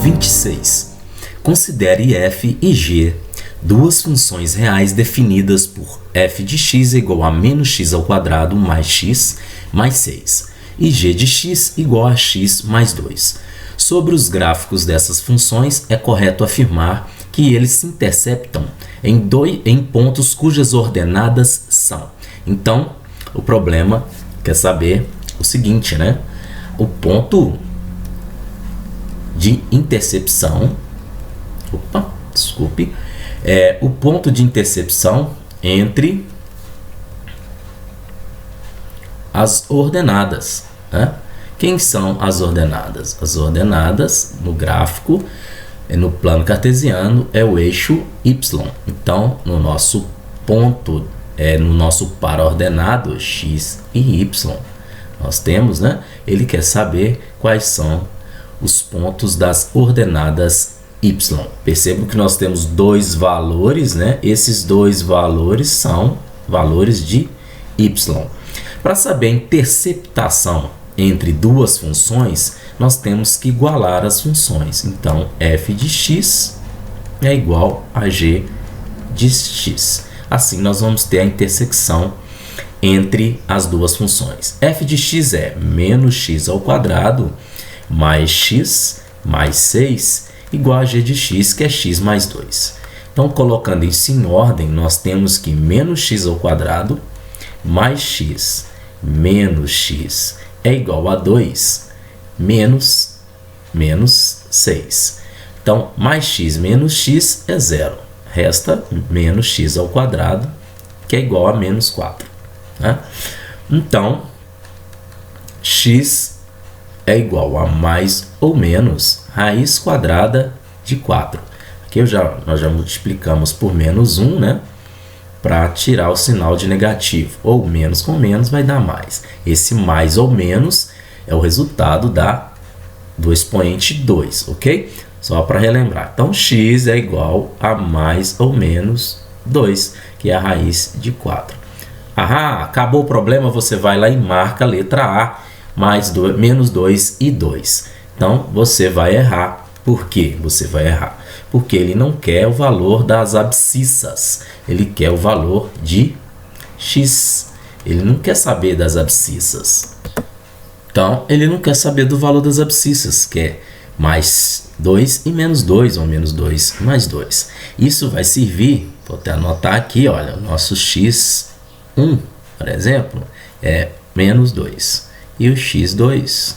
26. Considere f e g duas funções reais definidas por f de x igual a menos x ao quadrado mais x mais 6 e g de x igual a x mais 2. Sobre os gráficos dessas funções, é correto afirmar que eles se interceptam em pontos cujas ordenadas são. Então, o problema quer saber o seguinte, né? O ponto de intercepção, o ponto de intercepção entre as ordenadas, né? Quem são as ordenadas? As ordenadas no gráfico, no plano cartesiano, é o eixo y. Então, no nosso ponto, no nosso par ordenado x e y, nós temos, né? Ele quer saber quais são os pontos das ordenadas y. Percebam que nós temos dois valores, né? Esses dois valores são valores de y. Para saber a interceptação entre duas funções, nós temos que igualar as funções. Então, f de x é igual a g de x. Assim, nós vamos ter a intersecção entre as duas funções. F de x é menos x ao quadrado mais x mais 6 igual a g de x, que é x mais 2. Então, colocando isso em ordem, nós temos que menos x ao quadrado mais x menos x é igual a 2 menos 6. Então, mais x menos x é 0. Resta menos x ao quadrado, que é igual a menos 4. Né? Então, x é igual a mais ou menos raiz quadrada de 4. Aqui nós já multiplicamos por menos 1, né? Para tirar o sinal de negativo. Ou menos com menos vai dar mais. Esse mais ou menos é o resultado do expoente 2, ok? Só para relembrar. Então, x é igual a mais ou menos 2, que é a raiz de 4. Acabou o problema, você vai lá e marca a letra A, menos 2 e 2. Então, você vai errar. Por quê? Você vai errar. Porque ele não quer o valor das abscissas. Ele quer o valor de x. Ele não quer saber das abscissas. Então, ele não quer saber do valor das abscissas, que é mais 2 e menos 2, ou menos 2 mais 2. Isso vai servir, vou até anotar aqui, olha, o nosso x1, por exemplo, é menos 2. E o x2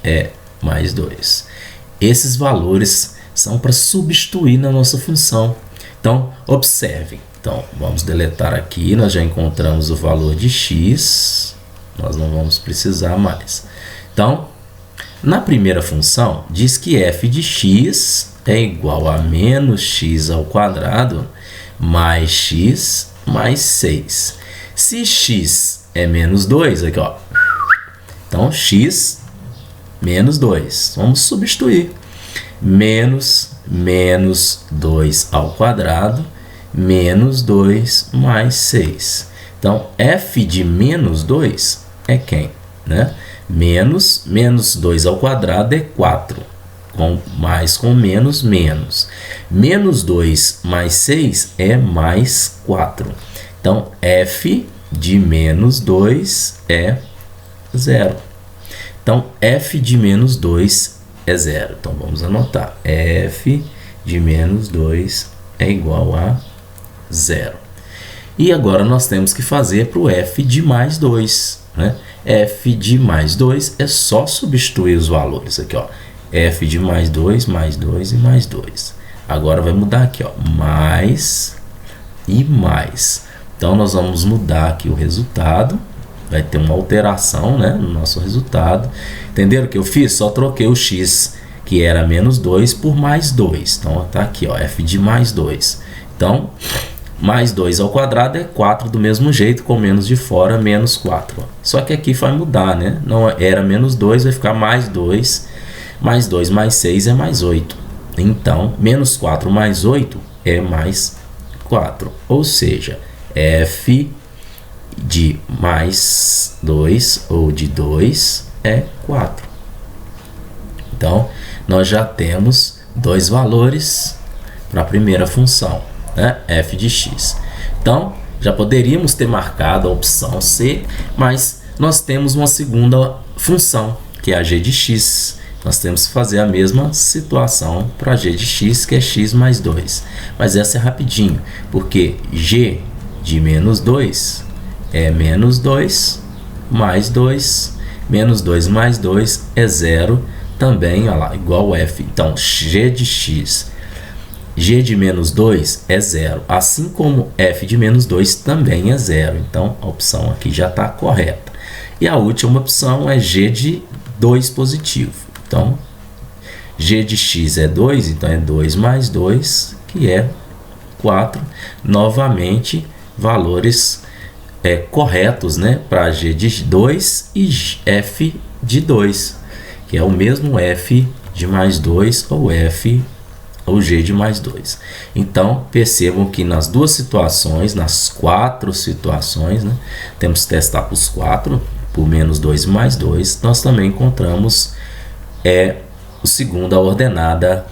é mais 2. Esses valores são para substituir na nossa função. Então, observem. Então, vamos deletar aqui. Nós já encontramos o valor de x. Nós não vamos precisar mais. Então, na primeira função, diz que f de x é igual a menos x ao quadrado mais x mais 6. Se x é menos 2, aqui, ó. Então, x menos 2. Vamos substituir. Menos 2 ao quadrado, menos 2 mais 6. Então, f de menos 2 é quem? Né? Menos 2 ao quadrado é 4. Com menos, menos. Menos 2 mais 6 é mais 4. Então, f de menos 2 é 0. Então, f de menos 2 é 0. Então, vamos anotar. F de menos 2 é igual a 0. E agora nós temos que fazer para o f de mais 2. Né? F de mais 2 é só substituir os valores. Aqui, ó. F de mais 2 e mais 2. Agora vai mudar aqui, ó. Mais e mais. Então, nós vamos mudar aqui o resultado. Vai ter uma alteração, né, no nosso resultado. Entenderam o que eu fiz? Só troquei o x, que era menos 2, por mais 2. Então, tá aqui, ó, f de mais 2. Então, mais 2 ao quadrado é 4 do mesmo jeito, com menos de fora, menos 4. Ó. Só que aqui vai mudar, né? Não era menos 2, vai ficar mais 2. Mais 2 mais 6 é mais 8. Então, menos 4 mais 8 é mais 4. Ou seja, f de mais 2 ou de 2 é 4. Então, nós já temos dois valores para a primeira função, né? F de x. Então, já poderíamos ter marcado a opção C, mas nós temos uma segunda função, que é a g de x. Nós temos que fazer a mesma situação para g de x, que é x mais 2. Mas essa é rapidinho, porque g de menos 2 é menos 2 mais 2. Menos 2 mais 2 é 0 também, olha lá, igual f. Então, g de x, g de menos 2 é 0. Assim como f de menos 2 também é 0. Então, a opção aqui já está correta. E a última opção é g de 2 positivo. Então, g de x é 2, então é 2 mais 2, que é 4. Novamente, valores corretos, né, para g de 2 e f de 2, que é o mesmo f de mais 2 ou f ou g de mais 2. Então, percebam que nas duas situações, nas 4 situações, né, temos que testar os 4, por menos 2 mais 2, nós também encontramos o segunda ordenada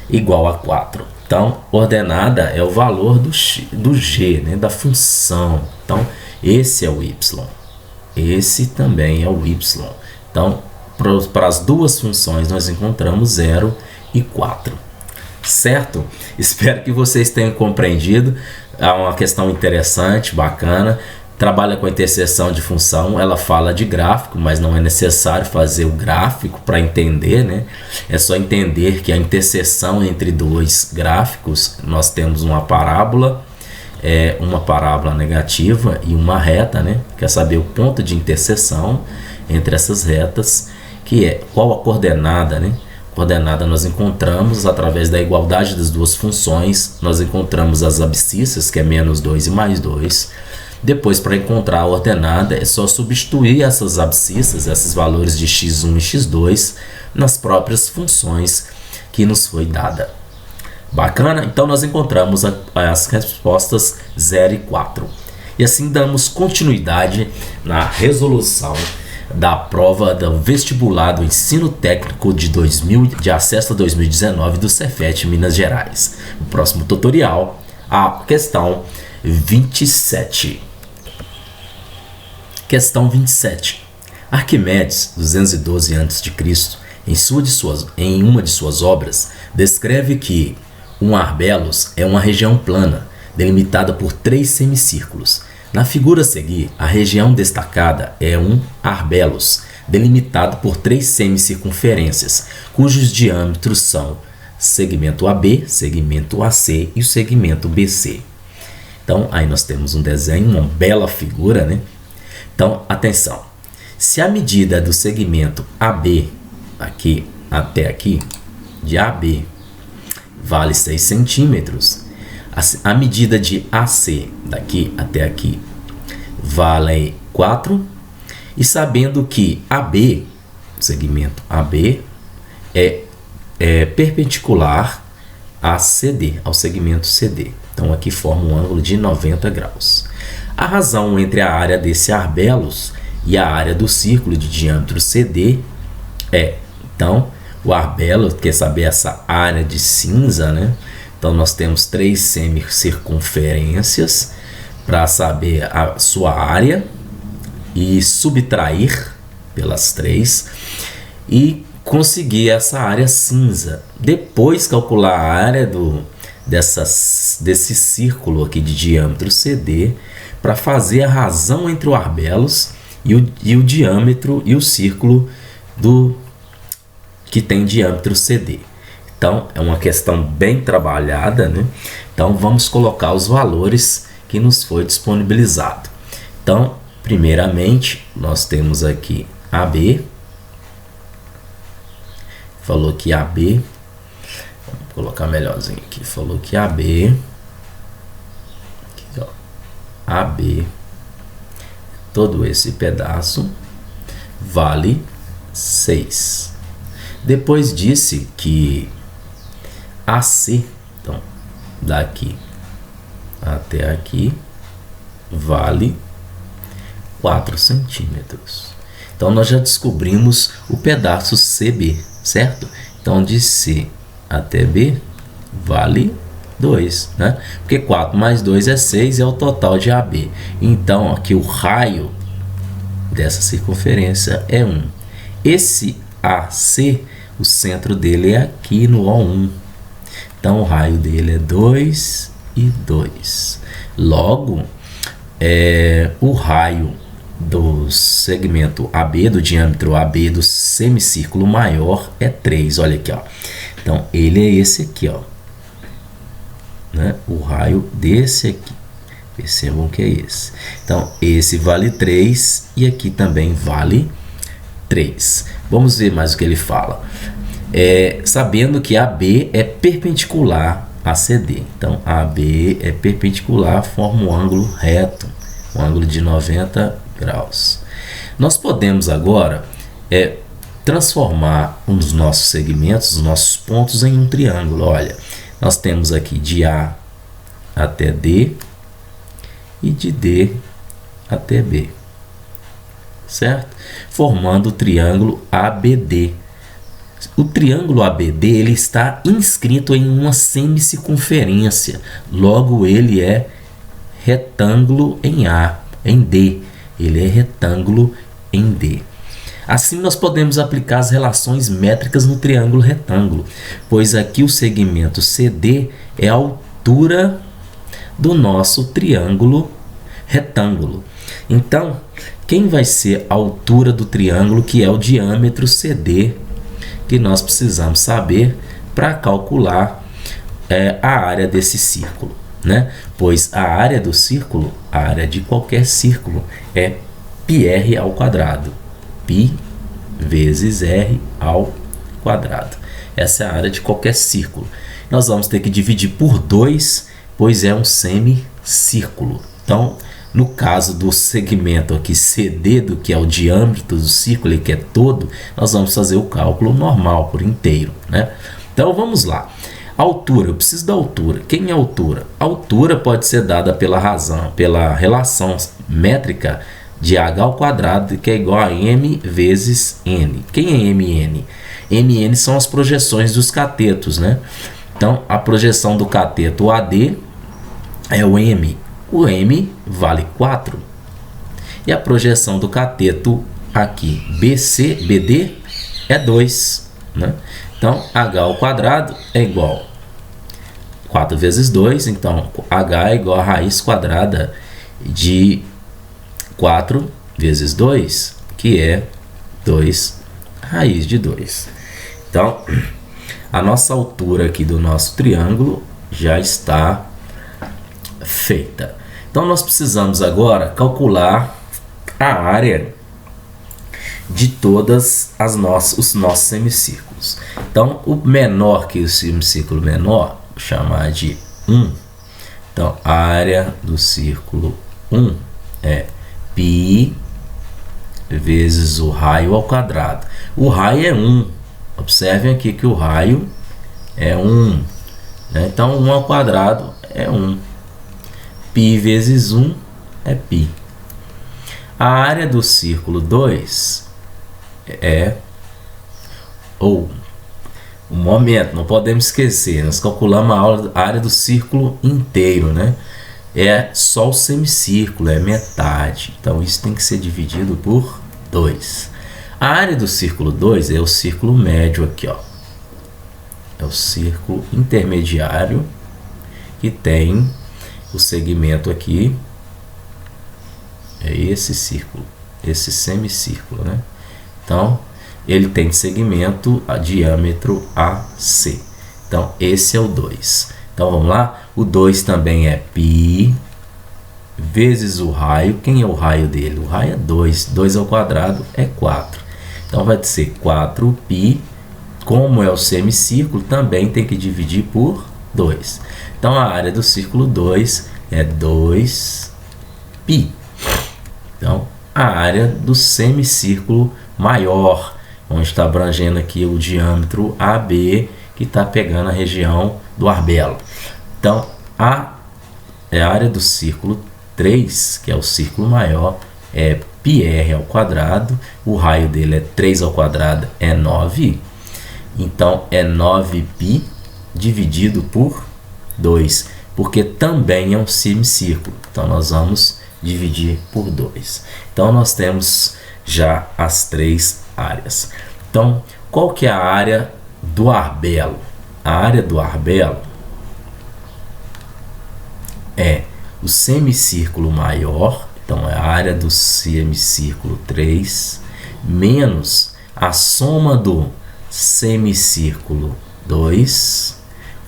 igual a 4. Então, ordenada é o valor do g, né, da função. Então, esse é o y. Esse também é o y. Então, para as duas funções, nós encontramos 0 e 4. Certo? Espero que vocês tenham compreendido. É uma questão interessante, bacana. Trabalha com a interseção de função, ela fala de gráfico, mas não é necessário fazer o gráfico para entender, né? É só entender que a interseção entre dois gráficos, nós temos uma parábola negativa e uma reta, né? Quer saber o ponto de interseção entre essas retas, que é qual a coordenada, né? Coordenada nós encontramos através da igualdade das duas funções, nós encontramos as abscissas, que é menos 2 e mais 2. Depois, para encontrar a ordenada, é só substituir essas abscissas, esses valores de x1 e x2, nas próprias funções que nos foi dada. Bacana? Então, nós encontramos as respostas 0 e 4. E assim damos continuidade na resolução da prova do vestibular do ensino técnico de acesso a 2019 do Cefet Minas Gerais. No próximo tutorial, a questão 27. Questão 27. Arquimedes, 212 a.C., em uma de suas obras, descreve que um arbelos é uma região plana, delimitada por 3 semicírculos. Na figura a seguir, a região destacada é um arbelos, delimitado por 3 semicircunferências, cujos diâmetros são segmento AB, segmento AC e o segmento BC. Então, aí nós temos um desenho, uma bela figura, né? Então, atenção. Se a medida do segmento AB, aqui até aqui, de AB, vale 6 centímetros, a medida de AC, daqui até aqui, vale 4, e sabendo que AB, o segmento AB, é perpendicular a CD, ao segmento CD. Então, aqui forma um ângulo de 90 graus. A razão entre a área desse arbelos e a área do círculo de diâmetro CD então, o arbelos, quer saber essa área de cinza, né? Então, nós temos 3 semicircunferências para saber a sua área e subtrair pelas 3 e conseguir essa área cinza. Depois, calcular a área desse círculo aqui de diâmetro CD para fazer a razão entre o arbelos e o diâmetro e o círculo que tem diâmetro CD. Então, é uma questão bem trabalhada, né? Então, vamos colocar os valores que nos foi disponibilizado. Então, primeiramente, nós temos aqui AB. Falou que AB, vamos colocar melhorzinho aqui. Falou que AB, aqui, ó, AB, todo esse pedaço vale 6. Depois disse que AC, então, daqui até aqui, vale 4 centímetros. Então nós já descobrimos o pedaço CB, certo? Então de C até B vale 2, né? Porque 4 mais 2 é 6 e é o total de AB. Então aqui o raio dessa circunferência é 1. Esse AC, o centro dele é aqui no O1. Então o raio dele é 2 e 2. Logo, o raio do segmento AB, do diâmetro AB do semicírculo maior é 3. Olha aqui, ó. Então ele é esse aqui, ó, né? O raio desse aqui. Percebam que é esse. Então esse vale 3 e aqui também vale 3. Vamos ver mais o que ele fala. Sabendo que AB é perpendicular a CD. Então AB é perpendicular, forma um ângulo reto, um ângulo de 90 graus. Nós podemos agora transformar os nossos segmentos, os nossos pontos em um triângulo. Olha, nós temos aqui de A até D e de D até B, certo? Formando o triângulo ABD. O triângulo ABD ele está inscrito em uma semicircunferência, logo ele é retângulo em A, em D, ele é retângulo em D. Assim nós podemos aplicar as relações métricas no triângulo retângulo, pois aqui o segmento CD é a altura do nosso triângulo retângulo. Então, quem vai ser a altura do triângulo, que é o diâmetro CD, que nós precisamos saber para calcular a área desse círculo, né? Pois a área do círculo, a área de qualquer círculo, é πr ao quadrado. Π vezes r ao quadrado. Essa é a área de qualquer círculo. Nós vamos ter que dividir por 2, pois é um semicírculo. Então, no caso do segmento aqui CD, do que é o diâmetro do círculo, que é todo, nós vamos fazer o cálculo normal por inteiro, né? Então vamos lá. Altura, eu preciso da altura. Quem é a altura? A altura pode ser dada pela relação métrica de h ao quadrado, que é igual a m vezes n. Quem é mn? Mn são as projeções dos catetos, né? Então a projeção do cateto AD é o m. O m vale 4. E a projeção do cateto aqui, BD, é 2. Né? Então, h ao quadrado é igual a 4 vezes 2. Então, h é igual a raiz quadrada de 4 vezes 2, que é 2 raiz de 2. Então, a nossa altura aqui do nosso triângulo já está feita. Então nós precisamos agora calcular a área de todas os nossos semicírculos. Então o menor que o semicírculo menor, vou chamar de 1. Então a área do círculo 1 é π vezes o raio ao quadrado. O raio é 1. Observem aqui que o raio é 1. Né? Então 1 ao quadrado é 1. π vezes 1 é π. A área do círculo 2 um momento, não podemos esquecer, nós calculamos a área do círculo inteiro, né? É só o semicírculo, é metade. Então isso tem que ser dividido por 2. A área do círculo 2 é o círculo médio aqui, ó. É o círculo intermediário que tem o segmento aqui, é esse círculo, esse semicírculo, né? Então, ele tem segmento a diâmetro AC. Então, esse é o 2. Então, vamos lá? O 2 também é π vezes o raio. Quem é o raio dele? O raio é 2. 2 ao quadrado é 4. Então, vai ser 4π. Como é o semicírculo, também tem que dividir por 2. Então, a área do círculo 2 é 2π. Então, a área do semicírculo maior, onde está abrangendo aqui o diâmetro AB, que está pegando a região do arbelo. Então, a área do círculo 3, que é o círculo maior, é πr ao quadrado, o raio dele é 3 ao quadrado, é 9. Então, é 9π dividido por 2, porque também é um semicírculo. Então, nós vamos dividir por 2. Então, nós temos já as 3 áreas. Então, qual que é a área do arbelo? A área do arbelo é o semicírculo maior, então é a área do semicírculo 3, menos a soma do semicírculo 2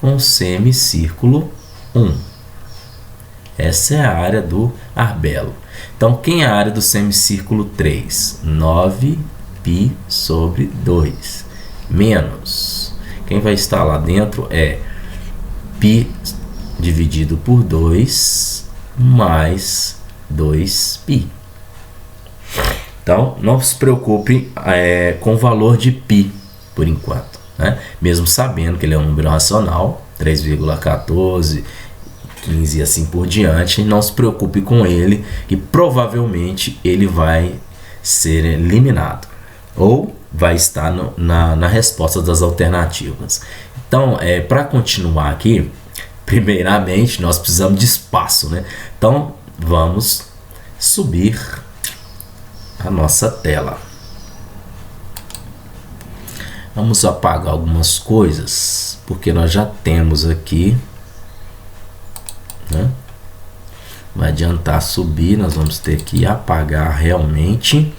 com o semicírculo 1. Essa é a área do arbelo. Então, quem é a área do semicírculo 3? 9π sobre 2. Menos. Quem vai estar lá dentro é π dividido por 2 mais 2π. Então, não se preocupe com o valor de π por enquanto, né? Mesmo sabendo que ele é um número racional, 3,14, 15 e assim por diante, não se preocupe com ele, que provavelmente ele vai ser eliminado ou vai estar na resposta das alternativas. Então, para continuar aqui, primeiramente nós precisamos de espaço, né? Então, vamos subir a nossa tela. Vamos apagar algumas coisas, porque nós já temos aqui, né? Vai adiantar subir, nós vamos ter que apagar realmente.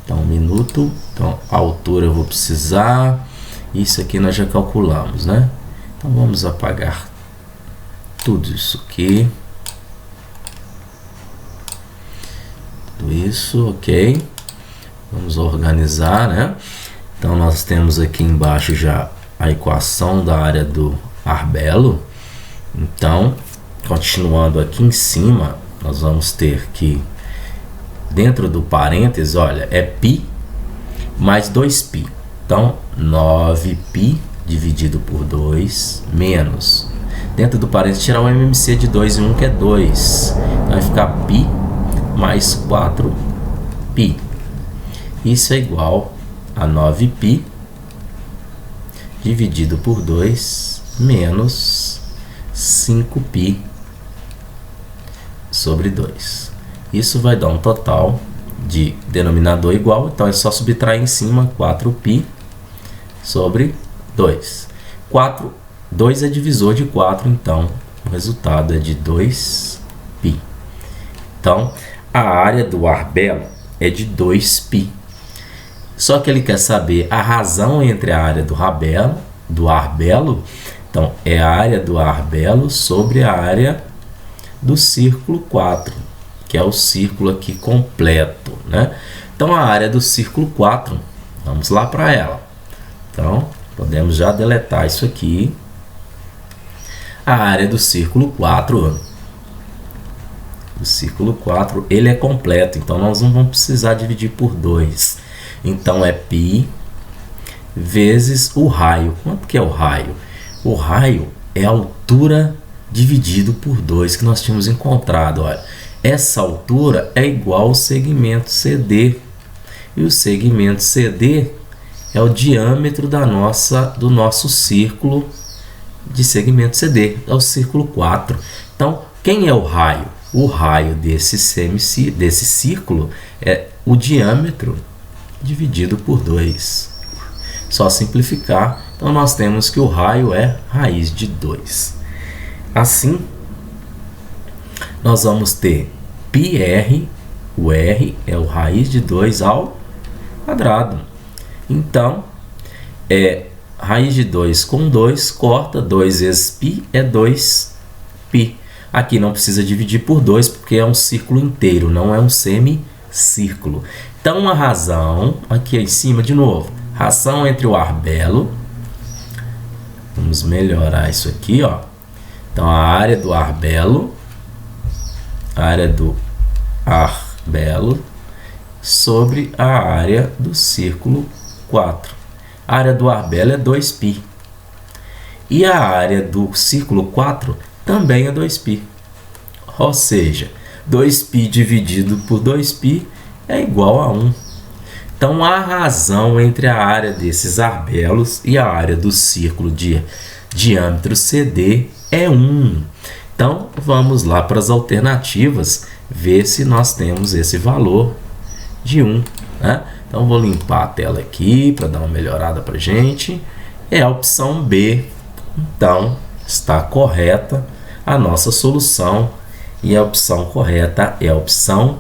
Então, 1 minuto. Então, a altura eu vou precisar. Isso aqui nós já calculamos, né? Então, vamos apagar tudo isso aqui. Tudo isso, ok. Vamos organizar, né? Então, nós temos aqui embaixo já a equação da área do arbelo. Então, continuando aqui em cima, nós vamos ter que, dentro do parênteses, olha, é π mais 2π. Então, 9π dividido por 2 menos. Dentro do parênteses, tirar o MMC de 2 e 1, que é 2. Então, vai ficar π mais 4π. Isso é igual a 9π dividido por 2 menos 5π sobre 2. Isso vai dar um total de denominador igual, então é só subtrair em cima 4π sobre 2. 2 é divisor de 4, então o resultado é de 2π. Então, a área do arbelo é de 2π. Só que ele quer saber a razão entre a área do arbelo. Então, é a área do arbelo sobre a área do círculo 4, que é o círculo aqui completo, né? Então, a área do círculo 4, vamos lá para ela. Então, podemos já deletar isso aqui. A área do círculo 4, ele é completo, então nós não vamos precisar dividir por 2. Então, é π vezes o raio. Quanto que é o raio? O raio é a altura dividido por 2 que nós tínhamos encontrado. Olha, essa altura é igual ao segmento CD. E o segmento CD é o diâmetro do nosso círculo de segmento CD. É o círculo 4. Então, quem é o raio? O raio desse círculo é o diâmetro dividido por 2. Só simplificar. Então, nós temos que o raio é raiz de 2. Assim, nós vamos ter πr, o r é o raiz de 2 ao quadrado. Então, raiz de 2 com 2, corta, 2 vezes π é 2π. Aqui não precisa dividir por 2, porque é um círculo inteiro, não é um semicírculo. Então, a razão, aqui em cima de novo, razão entre o arbelo, vamos melhorar isso aqui, ó. Então, a área do arbelo sobre a área do círculo 4. A área do arbelo é 2π. E a área do círculo 4 também é 2π. Ou seja, 2π dividido por 2π é igual a 1. Então, a razão entre a área desses arbelos e a área do círculo de diâmetro CD é 1. Então, vamos lá para as alternativas, ver se nós temos esse valor de 1. Né? Então, vou limpar a tela aqui para dar uma melhorada para a gente. É a opção B. Então, está correta a nossa solução e a opção correta é a opção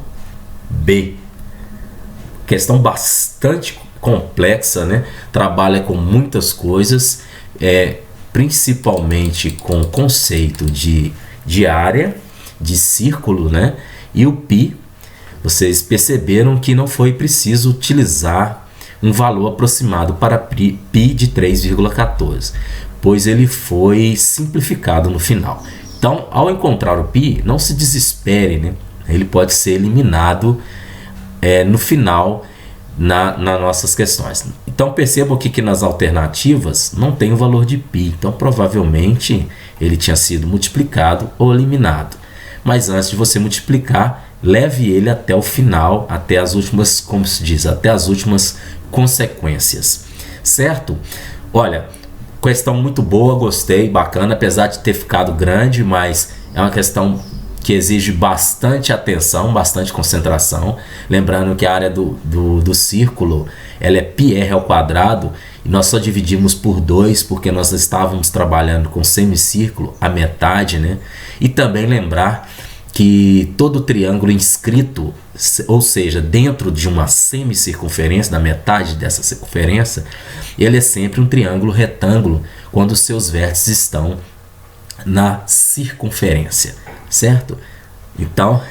B. Questão bastante complexa, né? Trabalha com muitas coisas, principalmente com o conceito de área, de círculo, né? E o π, vocês perceberam que não foi preciso utilizar um valor aproximado para π de 3,14, pois ele foi simplificado no final. Então, ao encontrar o π, não se desespere, né? Ele pode ser eliminado no final nas nossas questões. Então percebam que nas alternativas não tem o valor de π, então provavelmente ele tinha sido multiplicado ou eliminado. Mas antes de você multiplicar, leve ele até o final, até as últimas, como se diz, até as últimas consequências, certo? Olha, questão muito boa, gostei, bacana, apesar de ter ficado grande, mas é uma questão que exige bastante atenção, bastante concentração. Lembrando que a área do círculo ela é πr² e nós só dividimos por 2 porque nós estávamos trabalhando com semicírculo, a metade, né? E também lembrar que todo triângulo inscrito, ou seja, dentro de uma semicircunferência, da metade dessa circunferência, ele é sempre um triângulo retângulo quando os seus vértices estão na circunferência, certo? Então,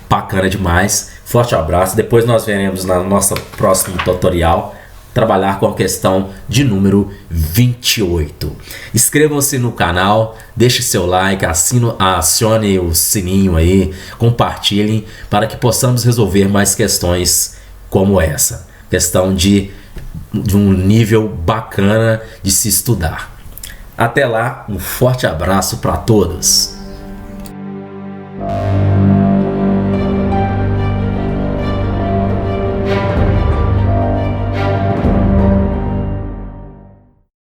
bacana demais. Forte abraço. Depois nós veremos na nossa próximo tutorial trabalhar com a questão de número 28. Inscrevam-se no canal, deixe seu like, acione o sininho aí, compartilhem para que possamos resolver mais questões como essa. Questão de um nível bacana de se estudar. Até lá, um forte abraço para todos.